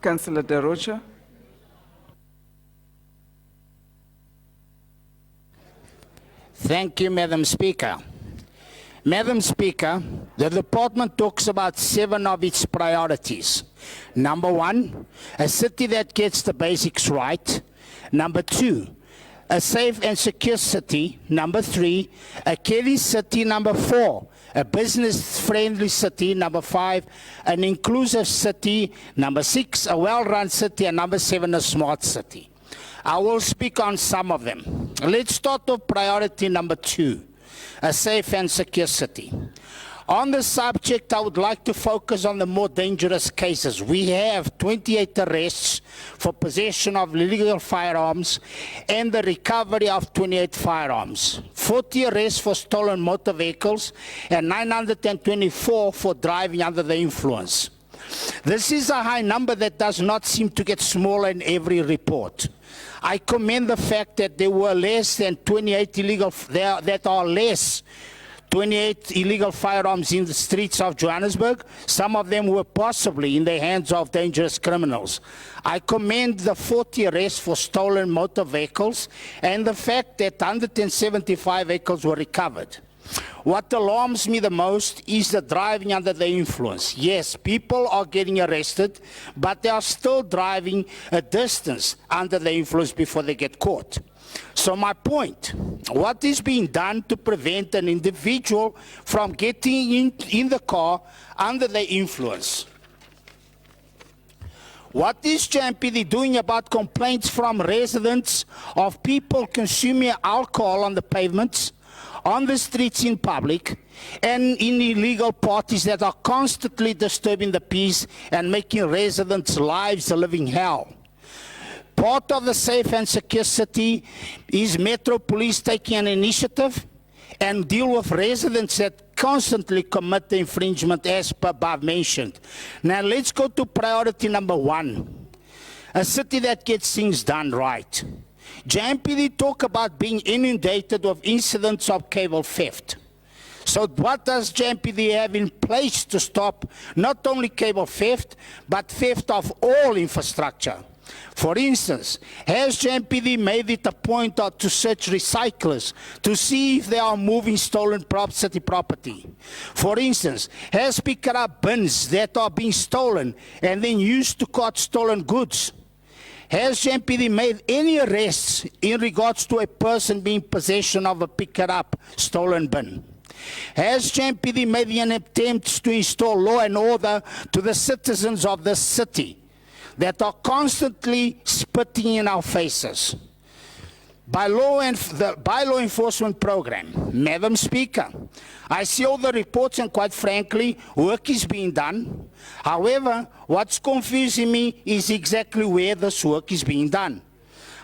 Councillor De Rocha. Thank you, Madam Speaker. Madam Speaker, the department talks about 7 of its priorities. Number 1, a city that gets the basics right. Number 2, a safe and secure city. Number 3, a caring city. Number 4, a business-friendly city. Number 5, an inclusive city. Number 6, a well-run city. And number 7, a smart city. I will speak on some of them. Let's start with priority number 2, a safe and secure city. On the subject, I would like to focus on the more dangerous cases. We have 28 arrests for possession of illegal firearms and the recovery of 28 firearms, 40 arrests for stolen motor vehicles, and 924 for driving under the influence. This is a high number that does not seem to get smaller in every report. I commend the fact that there were less than 28 illegal firearms in the streets of Johannesburg. Some of them were possibly in the hands of dangerous criminals. I commend the 40 arrests for stolen motor vehicles and the fact that 175 vehicles were recovered. What alarms me the most is the driving under the influence. Yes, people are getting arrested, but they are still driving a distance under the influence before they get caught. So my point, what is being done to prevent an individual from getting in the car under the influence? What is JMPD doing about complaints from residents of people consuming alcohol on the pavements, on the streets in public, and in illegal parties that are constantly disturbing the peace and making residents' lives a living hell? Part of the safe and secure city is Metro Police taking an initiative and deal with residents that constantly commit the infringement as per above mentioned. Now let's go to priority number 1, a city that gets things done right. JMPD talk about being inundated with incidents of cable theft. So what does JMPD have in place to stop not only cable theft, but theft of all infrastructure? For instance, has JMPD made it a point to search recyclers to see if they are moving stolen city property? For instance, has picked up bins that are being stolen and then used to cart stolen goods? Has JMPD made any arrests in regards to a person being in possession of a picked-up stolen bin? Has JMPD made any attempts to install law and order to the citizens of this city that are constantly spitting in our faces? By law enforcement program, Madam Speaker, I see all the reports and quite frankly, work is being done. However, what's confusing me is exactly where this work is being done.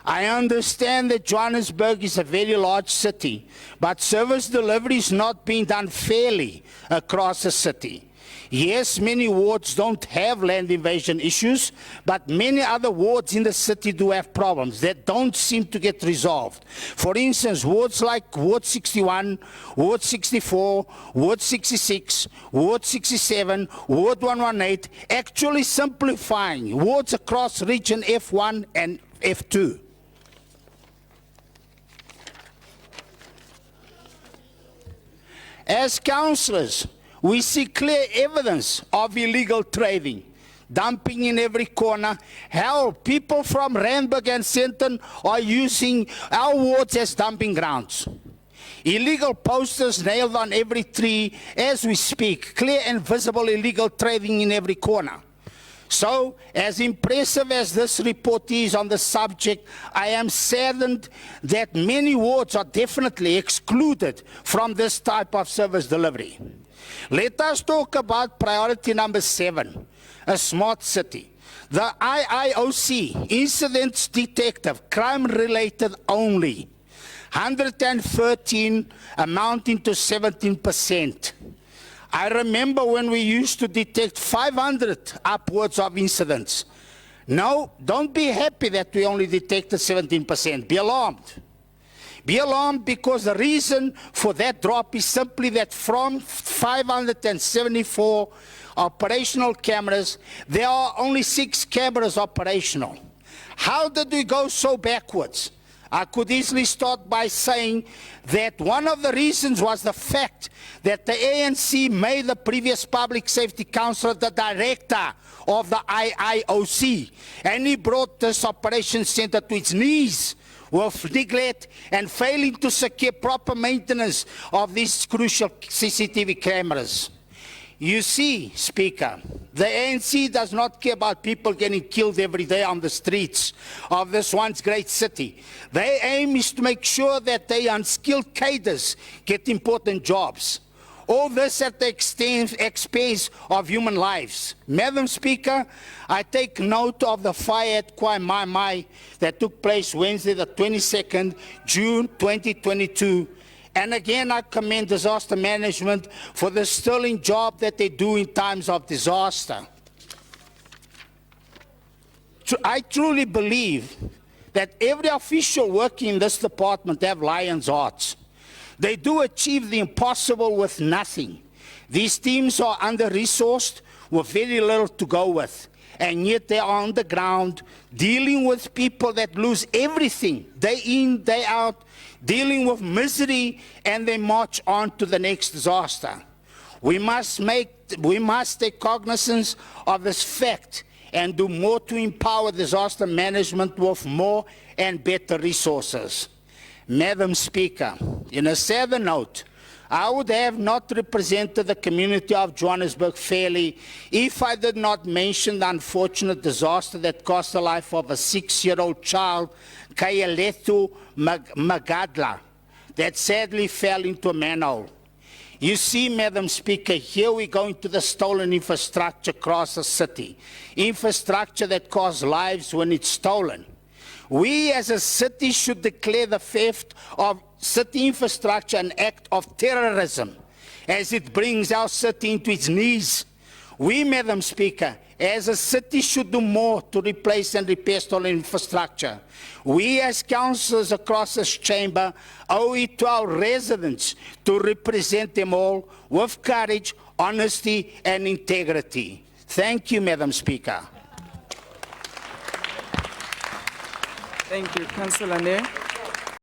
I understand that Johannesburg is a very large city, but service delivery is not being done fairly across the city. Yes, many wards don't have land invasion issues, but many other wards in the city do have problems that don't seem to get resolved. For instance, wards like Ward 61, Ward 64, Ward 66, Ward 67, Ward 118, actually simplifying wards across region F1 and F2. As councillors, we see clear evidence of illegal trading, dumping in every corner. Hell, people from Randburg and Centon are using our wards as dumping grounds. Illegal posters nailed on every tree as we speak, clear and visible illegal trading in every corner. So, as impressive as this report is on the subject, I am saddened that many wards are definitely excluded from this type of service delivery. Let us talk about priority number 7, a smart city. The IIOC, Incidents Detective, crime-related only, 113 amounting to 17%. I remember when we used to detect 500 upwards of incidents. No, don't be happy that we only detected 17%. Be alarmed. Be alarmed because the reason for that drop is simply that from 574 operational cameras. There are only 6 cameras operational. How did we go so backwards? I could easily start by saying that one of the reasons was the fact that the ANC made the previous Public Safety Councillor the director of the IIOC, and he brought this operations center to its knees with neglect and failing to secure proper maintenance of these crucial CCTV cameras. You see, Speaker, the ANC does not care about people getting killed every day on the streets of this once great city. Their aim is to make sure that the unskilled cadres get important jobs. All this at the expense of human lives. Madam Speaker, I take note of the fire at Kwai Mai Mai that took place Wednesday, the 22nd June 2022. And again, I commend disaster management for the sterling job that they do in times of disaster. I truly believe that every official working in this department have lion's hearts. They do achieve the impossible with nothing. These teams are under-resourced with very little to go with. And yet they are on the ground dealing with people that lose everything, day in, day out, dealing with misery, and they march on to the next disaster. We must take cognizance of this fact and do more to empower disaster management with more and better resources. Madam Speaker, in a sadder note, I would have not represented the community of Johannesburg fairly if I did not mention the unfortunate disaster that cost the life of a 6-year-old child, Kayaletu Magadla, that sadly fell into a manhole. You see, Madam Speaker, here we go into the stolen infrastructure across the city, infrastructure that costs lives when it's stolen. We as a city should declare the theft of city infrastructure an act of terrorism, as it brings our city into its knees. We, Madam Speaker, as a city should do more to replace and repair stolen infrastructure. We as councillors across this chamber owe it to our residents to represent them all with courage, honesty and integrity. Thank you, Madam Speaker. Thank you, Councillor Nair.